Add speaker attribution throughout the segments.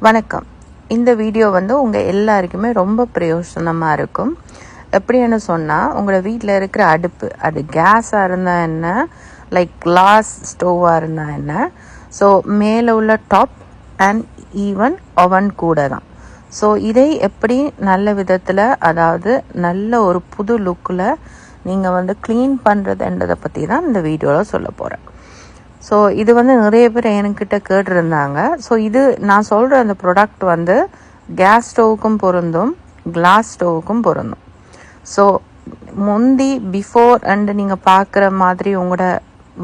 Speaker 1: வணக்கம். இந்த வீடியோ உங்கள் எல்லாருக்குமே ரொம்ப பிரயோஜனமாக இருக்கும். எப்படின்னு சொன்னால், உங்களோட வீட்டில் இருக்கிற அடுப்பு, அது கேஸாக இருந்தால் என்ன, லைக் கிளாஸ் ஸ்டோவாக இருந்தால் என்ன, ஸோ மேலே உள்ள டாப் அண்ட் ஈவன் ஓவன் கூட தான். ஸோ இதை எப்படி நல்ல விதத்தில், அதாவது நல்ல ஒரு புது லுக்கில் நீங்கள் க்ளீன் பண்ணுறதுன்றதை பற்றி தான் இந்த வீடியோவில் சொல்ல போகிறேன். ஸோ இது நிறைய பேர் என்கிட்ட கேட்டிருந்தாங்க. ஸோ இது நான் சொல்கிற அந்த ப்ராடக்ட் கேஸ் ஸ்டவ்வுக்கும் பொருந்தும், கிளாஸ் ஸ்டவ்வுக்கும் பொருந்தும். ஸோ முந்தி பிஃபோர் அண்டு நீங்கள் பார்க்குற மாதிரி உங்களோட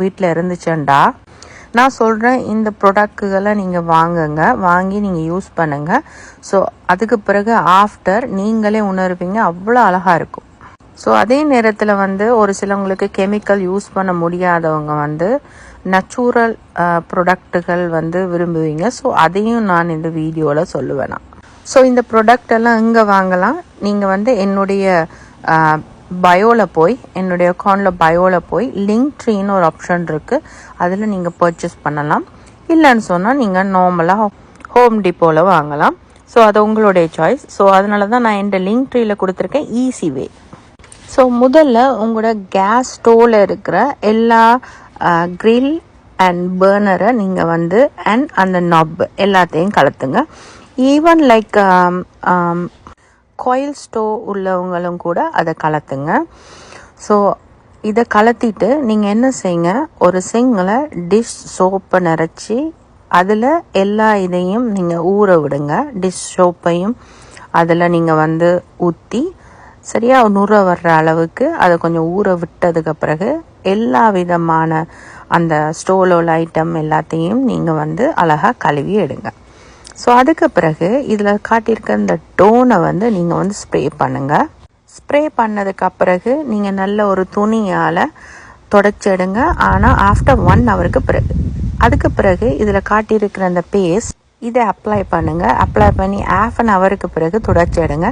Speaker 1: வீட்டில் இருந்துச்சுண்டா, நான் சொல்கிறேன் இந்த ப்ராடக்ட்டுகளை நீங்கள் வாங்கி நீங்கள் யூஸ் பண்ணுங்கள். ஸோ அதுக்கு பிறகு ஆஃப்டர் நீங்களே உணர்வீங்க, அவ்வளோ அழகாக இருக்கும். ஸோ அதே நேரத்தில் ஒரு சிலவங்களுக்கு கெமிக்கல் யூஸ் பண்ண முடியாதவங்க நேச்சுரல் ப்ராடக்ட்டுகள் விரும்புவீங்க. ஸோ அதையும் நான் இந்த வீடியோவில் சொல்லுவேன். ஸோ இந்த ப்ராடக்ட் எல்லாம் எங்கே வாங்கலாம்? நீங்கள் என்னுடைய பயோவில் போய், என்னுடைய அக்கௌண்ட்டில் பயோவில் போய் லிங்க் ட்ரீன்னு ஒரு ஆப்ஷன் இருக்குது, அதில் நீங்கள் பர்ச்சேஸ் பண்ணலாம். இல்லைன்னு சொன்னால் நீங்கள் நார்மலாக ஹோம் டிப்போவில் வாங்கலாம். ஸோ அது உங்களுடைய சாய்ஸ். ஸோ அதனால தான் நான் இந்த லிங்க் ட்ரீயில் கொடுத்துருக்கேன், ஈஸி வே. ஸோ முதல்ல உங்களோட கேஸ் ஸ்டோவில் இருக்கிற எல்லா கிரில் அண்ட் பர்னரை நீங்கள் அண்ட் அந்த நாப் எல்லாத்தையும் கலத்துங்க. ஈவன் லைக் காயில் ஸ்டோவ் உள்ளவங்களும் கூட அதை கலத்துங்க. ஸோ இதை கலத்திட்டு நீங்கள் என்ன செய்யுங்க, ஒரு சிங்கில் டிஷ் சோப்பை நிறச்சி அதில் எல்லா இதையும் நீங்கள் ஊற விடுங்க. டிஷ் சோப்பையும் அதில் நீங்கள் ஊற்றி சரியாக நுர வர்ற அளவுக்கு அதை கொஞ்சம் ஊற விட்டதுக்கு பிறகு எல்லா விதமான அந்த ஸ்டோவில் உள்ள ஐட்டம் எல்லாத்தையும் நீங்கள் அழகாக கழுவி எடுங்க. ஸோ அதுக்கு பிறகு இதில் காட்டியிருக்க இந்த டோனை நீங்கள் ஸ்ப்ரே பண்ணுங்கள். ஸ்ப்ரே பண்ணதுக்கு பிறகு நீங்கள் நல்ல ஒரு துணியால் தொடச்சிடுங்க. ஆனால் ஆஃப்டர் 1 ஹவருக்கு பிறகு, அதுக்கு பிறகு இதில் காட்டியிருக்கிற அந்த பேஸ்ட் இதை அப்ளை பண்ணுங்கள். அப்ளை பண்ணி 1/2 ஹவருக்கு பிறகு துடைச்சிடுங்க.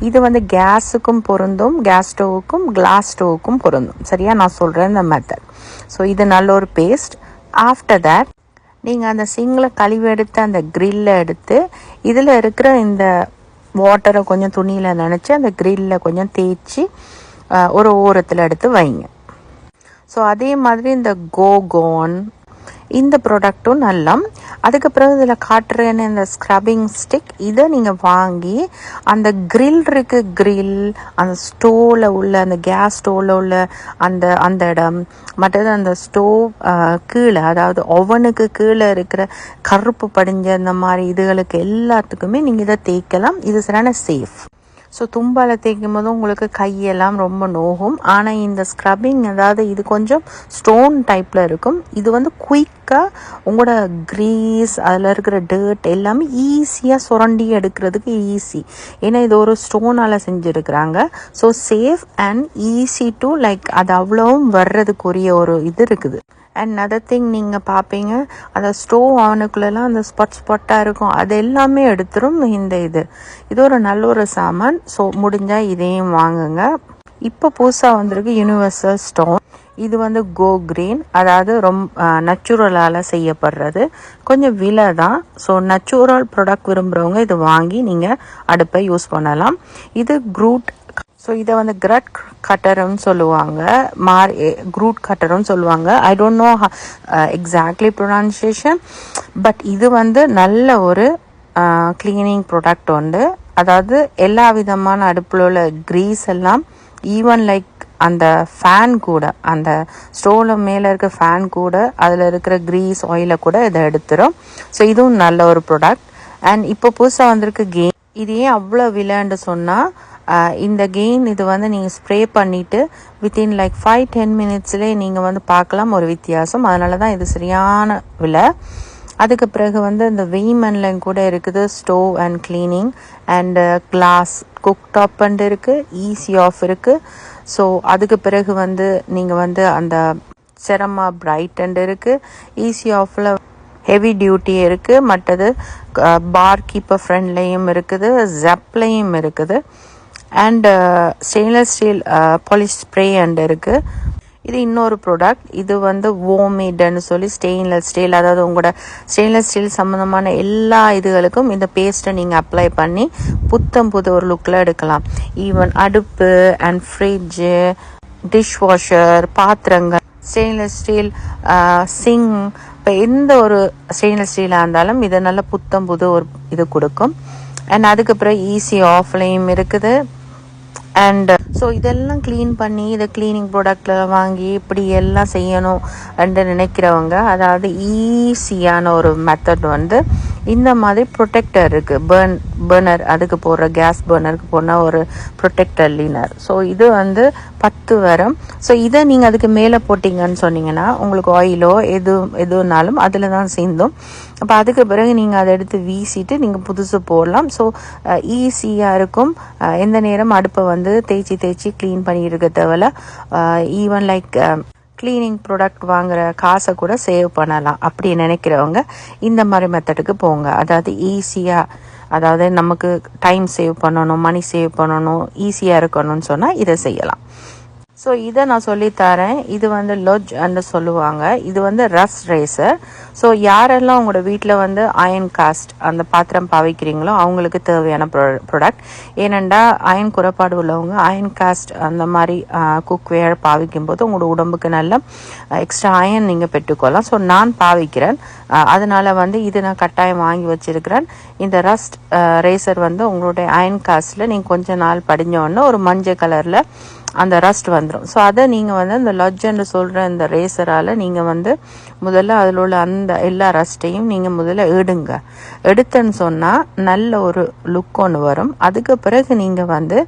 Speaker 1: இது கேஸுக்கும் பொருந்தும், கேஸ் ஸ்டோவுக்கும் கிளாஸ் ஸ்டோவுக்கும் பொருந்தும். சரியா, நான் சொல்கிறேன் இந்த மெத்தட். ஸோ இது நல்ல ஒரு பேஸ்ட். ஆஃப்டர் தேட் நீங்கள் அந்த சிங்கில் கழுவி எடுத்து அந்த கிரில்லை எடுத்து இதில் இருக்கிற இந்த வாட்டரை கொஞ்சம் துணியில் நினச்சி அந்த கிரில்லில் கொஞ்சம் தேய்ச்சி ஒரு ஓரத்தில் எடுத்து வைங்க. ஸோ அதே மாதிரி இந்த கோகோன் இந்த ப்ராடக்ட்டும் நல்லா. அதுக்கப்புறம் இதில் காட்டுறேன்னு இந்த ஸ்க்ரப்பிங் ஸ்டிக், இதை நீங்கள் வாங்கி அந்த கிரில் கிரில் அந்த ஸ்டோவில் உள்ள, அந்த கேஸ் ஸ்டோவில் உள்ள அந்த இடம், மற்றது அந்த ஸ்டோவ் கீழே, அதாவது ஓவனுக்கு கீழே இருக்கிற கருப்பு படிஞ்ச இந்த மாதிரி இதுகளுக்கு எல்லாத்துக்குமே நீங்கள் இதை தேய்க்கலாம். இது சரியான சேஃப். ஸோ தும்பால் தேய்க்கும் போது உங்களுக்கு கையெல்லாம் ரொம்ப நோகும். ஆனால் இந்த ஸ்க்ரப்பிங், அதாவது இது கொஞ்சம் ஸ்டோன் டைப்பில் இருக்கும். இது குயிக்காக உங்களோட கிரீஸ், அதில் இருக்கிற டர்ட் எல்லாமே ஈஸியாக சுரண்டி எடுக்கிறதுக்கு ஈஸி. ஏன்னா இது ஒரு ஸ்டோனால் செஞ்சுருக்கிறாங்க. So safe and easy to like, அது அவ்வளோவும் வர்றதுக்குரிய ஒரு இது இருக்குது. அண்ட் அதர் திங், நீங்கள் பார்ப்பீங்க அந்த ஸ்டோவ் ஆனுக்குள்ளெல்லாம் அந்த ஸ்பாட்டாக இருக்கும், அது எல்லாமே எடுத்துரும் இது ஒரு நல்ல ஒரு சாமான். ஸோ முடிஞ்சால் இதையும் வாங்குங்க. இப்போ புதுசாக வந்திருக்கு யூனிவர்சல் ஸ்டோவ். இது கோ கிரீன், அதாவது ரொம்ப நேச்சுரலால் செய்யப்படுறது. கொஞ்சம் விலை தான். ஸோ நேச்சுரல் ப்ராடக்ட் விரும்புகிறவங்க இது வாங்கி நீங்கள் அடுப்பை யூஸ் பண்ணலாம். இது க்ரூட். ஸோ இதை கிரட் கட்டர்னு சொல்லுவாங்க, க்ரூட் கட்டர்னு சொல்லுவாங்க. I don't know exactly pronunciation, but இது நல்ல ஒரு கிளீனிங் ப்ராடக்ட். அதாவது எல்லா விதமான அடுப்பில் உள்ள கிரீஸ் எல்லாம், ஈவன் லைக் அந்த ஃபேன் கூட, அந்த ஸ்டோவில் மேலே இருக்க ஃபேன் கூட, அதில் இருக்கிற கிரீஸ் ஆயிலை கூட இதை எடுத்துரும். ஸோ இதுவும் நல்ல ஒரு ப்ராடக்ட். அண்ட் இப்போ புதுசாக வந்திருக்கு கெயின். இது ஏன் அவ்வளோ விலைன்னு சொன்னால், இந்த கெயின் இது நீங்கள் ஸ்ப்ரே பண்ணிவிட்டு வித்தின் லைக் 5-10 மினிட்ஸ்லேயே நீங்கள் பார்க்கலாம் ஒரு வித்தியாசம். அதனால தான் இது சரியான விலை. அதுக்கு பிறகு இந்த வெய்மன்லையும் கூட இருக்குது, stove and cleaning and glass cook top இருக்குது, ஈஸி ஆஃப் இருக்குது. ஸோ அதுக்கு பிறகு நீங்கள் அந்த செரமா பிரைட் இருக்குது, ஈஸி ஆஃபில் ஹெவி டியூட்டி இருக்குது, மற்றது பார் கீப்பர் ஃப்ரெண்ட்லேயும் இருக்குது, ஜப்லேயும் இருக்குது, and stainless steel polish spray and இருக்குது. இது இன்னொரு ப்ராடக்ட். இது வந்து வோமேட்னு சொல்லி ஸ்டெயின்லெஸ் ஸ்டீல், அதாவது உங்களோட ஸ்டெயின்லெஸ் ஸ்டீல் சம்மந்தமான எல்லா இதுகளுக்கும் இந்த பேஸ்ட்டை நீங்கள் அப்ளை பண்ணி புத்தம் புது ஒரு லுக்கில் எடுக்கலாம். ஈவன் அடுப்பு அண்ட் ஃப்ரிட்ஜு, டிஷ் வாஷர், பாத்திரங்கள், ஸ்டெயின்லெஸ் ஸ்டீல் சிங், இப்போ எந்த ஒரு ஸ்டெயின்லெஸ் ஸ்டீலாக இருந்தாலும் இதை நல்ல புத்தம் புது ஒரு இது கொடுக்கும். அண்ட் அதுக்கப்புறம் ஈஸி ஆஃப்லையும் இருக்குது. அண்ட் ஸோ இதெல்லாம் க்ளீன் பண்ணி இதை க்ளீனிங் ப்ராடக்டில் வாங்கி இப்படி எல்லாம் செய்யணும் என்று நினைக்கிறவங்க, அதாவது ஈஸியான ஒரு மெத்தட் வந்து இந்த மாதிரி ப்ரொடெக்டர் இருக்குது. பர்னர், அதுக்கு போடுற கேஸ் பர்னருக்கு போன ஒரு ப்ரொடெக்டர் லீனர். ஸோ இது வந்து 10 வரும். ஸோ இதை நீங்கள் அதுக்கு மேலே போட்டிங்கன்னு சொன்னீங்கன்னா உங்களுக்கு ஆயிலோ எதுனாலும் அதில் தான் சேர்ந்தும். அப்போ அதுக்கு பிறகு நீங்கள் அதை எடுத்து வீசிட்டு நீங்கள் புதுசு போடலாம். ஸோ ஈஸியாக இருக்கும். எந்த நேரம் அடுப்பை வந்து தேய்ச்சி க்ளீன் பண்ணியிருக்க தேவையில்ல. ஈவன் லைக் க்ளீனிங் ப்ராடக்ட் வாங்குகிற காசை கூட சேவ் பண்ணலாம். அப்படி நினைக்கிறவங்க இந்த மாதிரி மெத்தடுக்கு போங்க. அதாவது ஈஸியாக, அதாவது நமக்கு டைம் சேவ் பண்ணணும், மணி சேவ் பண்ணணும், ஈஸியாக இருக்கணும்னு சொன்னால் இதை செய்யலாம். ஸோ இதை நான் சொல்லித்தரேன். இது வந்து லொஜ் என்று சொல்லுவாங்க. இது வந்து ரஸ்ட் ரேசர். ஸோ யாரெல்லாம் உங்களோட வீட்டில் வந்து அயன் காஸ்ட் அந்த பாத்திரம் பாவிக்கிறீங்களோ அவங்களுக்கு தேவையான ப்ராடக்ட். ஏனெண்டா அயன் குறைபாடு உள்ளவங்க அயன் காஸ்ட் அந்த மாதிரி குக்வேர் பாவிக்கும் போது உங்களோட உடம்புக்கு நல்ல எக்ஸ்ட்ரா அயன் நீங்கள் பெற்றுக்கொள்ளலாம். ஸோ நான் பாவிக்கிறேன், அதனால வந்து இது நான் கட்டாயம் வாங்கி வச்சிருக்கிறேன். இந்த ரஸ்ட் ரேசர் வந்து உங்களுடைய அயன் காஸ்டில் நீங்கள் கொஞ்ச நாள் படிஞ்சோடனே ஒரு மஞ்சள் கலரில் அந்த ரஸ்ட் வந்துடும். ஸோ அதை நீங்கள் வந்து அந்த லொஜ்ஜன்னு சொல்கிற இந்த ரேசரால் நீங்கள் வந்து முதல்ல அதில் உள்ள அந்த எல்லா ரஸ்ட்டையும் நீங்கள் முதல்ல எடுத்தேன்னு சொன்னால் நல்ல ஒரு லுக் ஒன்று வரும். அதுக்கு பிறகு நீங்கள் வந்து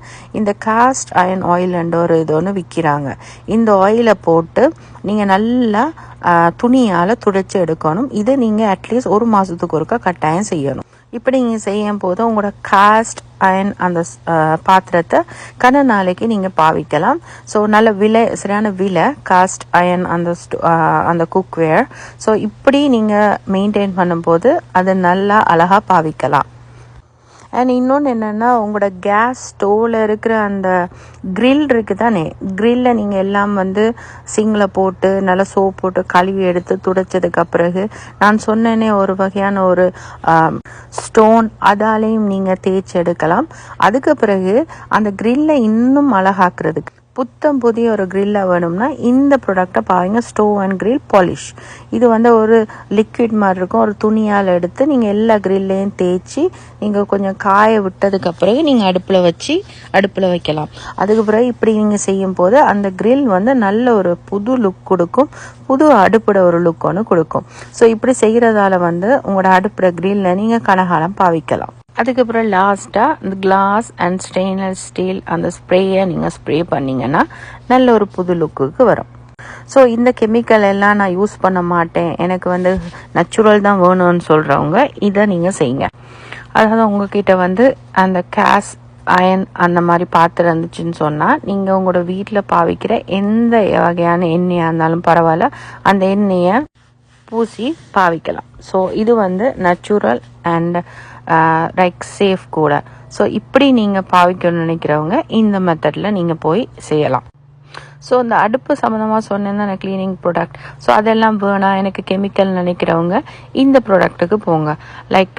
Speaker 1: இந்த காஸ்ட் அயன் ஆயில் ஒரு இது ஒன்று விற்கிறாங்க. இந்த ஆயிலை போட்டு நீங்கள் நல்லா துணியால் துடைச்சி எடுக்கணும். இதை நீங்கள் அட்லீஸ்ட் 1 மாதத்துக்கு ஒருக்கா கட்டாயம் செய்யணும். இப்படி நீங்கள் செய்யும் போது உங்களோட காஸ்ட் அயன் அந்த பாத்திரத்தை கன நாளைக்கு நீங்கள் பாவிக்கலாம். ஸோ நல்ல சரியான விலை காஸ்ட் அயன் அந்த குக்வேர். ஸோ இப்படி நீங்கள் மெயின்டைன் பண்ணும்போது அதை நல்லா அழகாக பாவிக்கலாம். அண்ட் இன்னொன்று என்னென்னா, உங்களோட கேஸ் ஸ்டோவில் இருக்கிற அந்த க்ரில் இருக்குது தானே, க்ரில்லை நீங்கள் எல்லாம் வந்து சிங்கில் போட்டு நல்லா சோப் போட்டு கழுவி எடுத்து துடைச்சதுக்கு பிறகு நான் சொன்னேனே ஒரு வகையான ஒரு ஸ்டோன், அதாலேயும் நீங்கள் தேய்ச்சி எடுக்கலாம். அதுக்கு பிறகு அந்த க்ரில்லை இன்னும் அழகாக்குறதுக்கு புத்தம் புதிய ஒரு க்ரில்லை வேணும்னா இந்த ப்ராடக்டை பாருங்க, ஸ்டோவ் அண்ட் க்ரில் பாலிஷ். இது வந்து ஒரு லிக்விட் மாதிரி இருக்கும். ஒரு துணியால் எடுத்து நீங்கள் எல்லா க்ரில்லையும் தேய்ச்சி நீங்கள் கொஞ்சம் காய விட்டதுக்கு பிறகு நீங்கள் அடுப்பில் வைக்கலாம். அதுக்கு பிறகு இப்படி நீங்கள் செய்யும் போது அந்த க்ரில் வந்து நல்ல ஒரு புது லுக் கொடுக்கும், புது அடுப்பிட ஒரு லுக் ஒன்று கொடுக்கும். ஸோ இப்படி செய்கிறதால வந்து உங்களோட அடுப்பிட க்ரில்லை நீங்கள் கனகாலம் பாவிக்கலாம். அதுக்கப்புறம் லாஸ்ட்டாக இந்த கிளாஸ் அண்ட் ஸ்டெயின்லெஸ் ஸ்டீல் அந்த ஸ்ப்ரேயை நீங்கள் ஸ்ப்ரே பண்ணிங்கன்னா நல்ல ஒரு புது லுக்குக்கு வரும். ஸோ இந்த கெமிக்கல் எல்லாம் நான் யூஸ் பண்ண மாட்டேன், எனக்கு வந்து நேச்சுரல் தான் வேணும்னு சொல்கிறவங்க இதை நீங்கள் செய்யுங்க. அதாவது உங்ககிட்ட வந்து அந்த கேஸ் அயன் அந்த மாதிரி பாத்திரம் இருந்துச்சுன்னு சொன்னால் நீங்கள் உங்களோட வீட்டில் பாவிக்கிற எந்த வகையான எண்ணெயாக இருந்தாலும் பரவாயில்ல, அந்த எண்ணெயை பூசி பாவிக்கலாம். ஸோ இது வந்து நேச்சுரல் அண்ட் லைக் சேஃப் கூட. ஸோ இப்படி நீங்கள் பாவிக்கணும்னு நினைக்கிறவங்க இந்த மெத்தடில் நீங்கள் போய் செய்யலாம். ஸோ இந்த அடுப்பு சம்மந்தமாக சொன்னேன்னா நான் க்ளீனிங் ப்ராடக்ட், ஸோ அதெல்லாம் வேணாம் எனக்கு கெமிக்கல் நினைக்கிறவங்க இந்த ப்ராடக்ட்டுக்கு போங்க. லைக்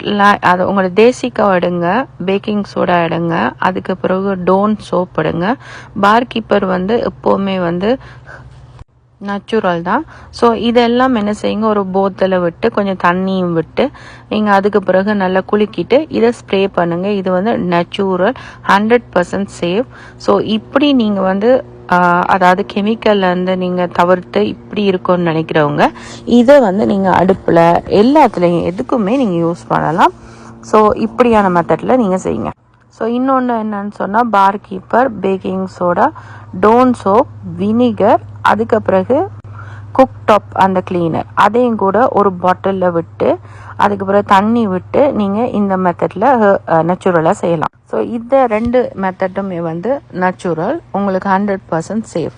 Speaker 1: அது உங்களோட தேசிக்கா எடுங்க, பேக்கிங் சோடா எடுங்க, அதுக்கு பிறகு டோன் சோப் எடுங்க. பார் கீப்பர் வந்து எப்போவுமே வந்து நேச்சுரல் தான். ஸோ இதெல்லாம் என்ன செய்யுங்க, ஒரு போத்தலை விட்டு கொஞ்சம் தண்ணியும் விட்டு நீங்கள் அதுக்கு பிறகு நல்லா குலுக்கிட்டு இதை ஸ்ப்ரே பண்ணுங்கள். இது வந்து நேச்சுரல் 100% சேஃப். ஸோ இப்படி நீங்கள் வந்து அதாவது கெமிக்கல்லேருந்து நீங்கள் தவிர்த்து இப்படி இருக்கும்னு நினைக்கிறவங்க இதை வந்து நீங்கள் அடுப்பில் எல்லாத்துலேயும் எதுக்குமே நீங்கள் யூஸ் பண்ணலாம். ஸோ இப்படியான மெத்தடில் நீங்கள் செய்யுங்க. ஸோ இன்னொன்று என்னன்னு சொன்னால் bar keeper, baking soda, Dawn soap, vinegar, அதுக்கு பிறகு குக் டாப் அந்த கிளீனர் அதையும் கூட ஒரு பாட்டிலில் விட்டு அதுக்கு பிறகு தண்ணி விட்டு நீங்கள் இந்த மெத்தடில் நேச்சுரலாக செய்யலாம். ஸோ இந்த 2 மெத்தடுமே வந்து நேச்சுரல், உங்களுக்கு 100% சேஃப்.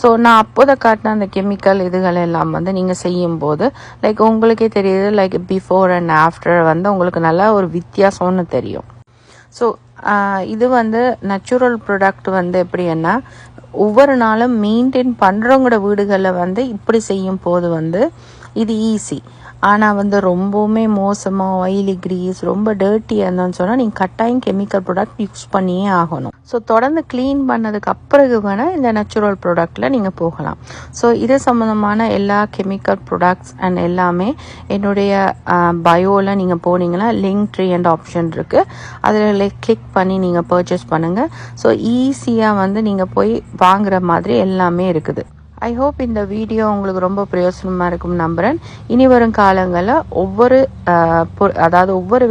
Speaker 1: ஸோ நான் அப்போதை காட்டின அந்த கெமிக்கல் இதுகள் எல்லாம் வந்து நீங்கள் செய்யும்போது லைக் உங்களுக்கே தெரியுது, லைக் பிஃபோர் அண்ட் ஆஃப்டர் வந்து உங்களுக்கு நல்லா ஒரு வித்தியாசம்னு தெரியும். ஸோ இது வந்து நேச்சுரல் ப்ராடக்ட் வந்து எப்படின்னா ஒவ்வொரு நாளும் மெயின்டைன் பண்ணுறவங்களோட வீடுகளில் வந்து இப்படி செய்யும் போது வந்து இது ஈஸி. ஆனால் வந்து ரொம்பவுமே மோசமாக ஆயிலி கிரீஸ் ரொம்ப டர்ட்டியாக இருந்தோன்னு சொன்னால் நீங்கள் கட்டாயம் கெமிக்கல் ப்ராடக்ட் யூஸ் பண்ணியே ஆகணும். ஸோ தொடர்ந்து க்ளீன் பண்ணதுக்கு அப்புறம் வேணால் இந்த நேச்சுரல் ப்ராடக்டில் நீங்கள் போகலாம். ஸோ இது சம்மந்தமான எல்லா கெமிக்கல் ப்ராடக்ட்ஸ் அண்ட் எல்லாமே என்னுடைய பயோவில் நீங்கள் போனீங்கன்னா லிங்க் ட்ரீ அண்ட் ஆப்ஷன் இருக்குது. அதில் கிளிக் பண்ணி நீங்கள் பர்ச்சேஸ் பண்ணுங்கள். ஸோ ஈஸியாக வந்து நீங்கள் போய் வாங்குகிற மாதிரி எல்லாமே இருக்குது. ஐ ஹோப் இந்த வீடியோ உங்களுக்கு ரொம்ப பிரயோஜனமாக இருக்கும் நம்புகிறேன். இனி வரும் காலங்களில் ஒவ்வொரு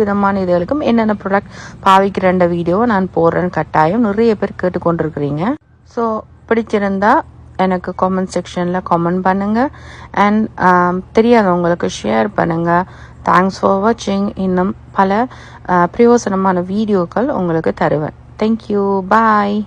Speaker 1: விதமான இதுகளுக்கும் என்னென்ன ப்ராடக்ட் பாவிக்கிறேன்ற வீடியோவை நான் போடுறேன் கட்டாயம். நிறைய பேர் கேட்டுக்கொண்டிருக்கிறீங்க. ஸோ பிடிச்சிருந்தா எனக்கு காமெண்ட் செக்ஷனில் காமெண்ட் பண்ணுங்கள் அண்ட் தெரியாதவங்களுக்கு ஷேர் பண்ணுங்கள். தேங்க்ஸ் ஃபார் வாட்சிங். இன்னும் பல பிரயோஜனமான வீடியோக்கள் உங்களுக்கு தருவேன். தேங்க்யூ. பாய்.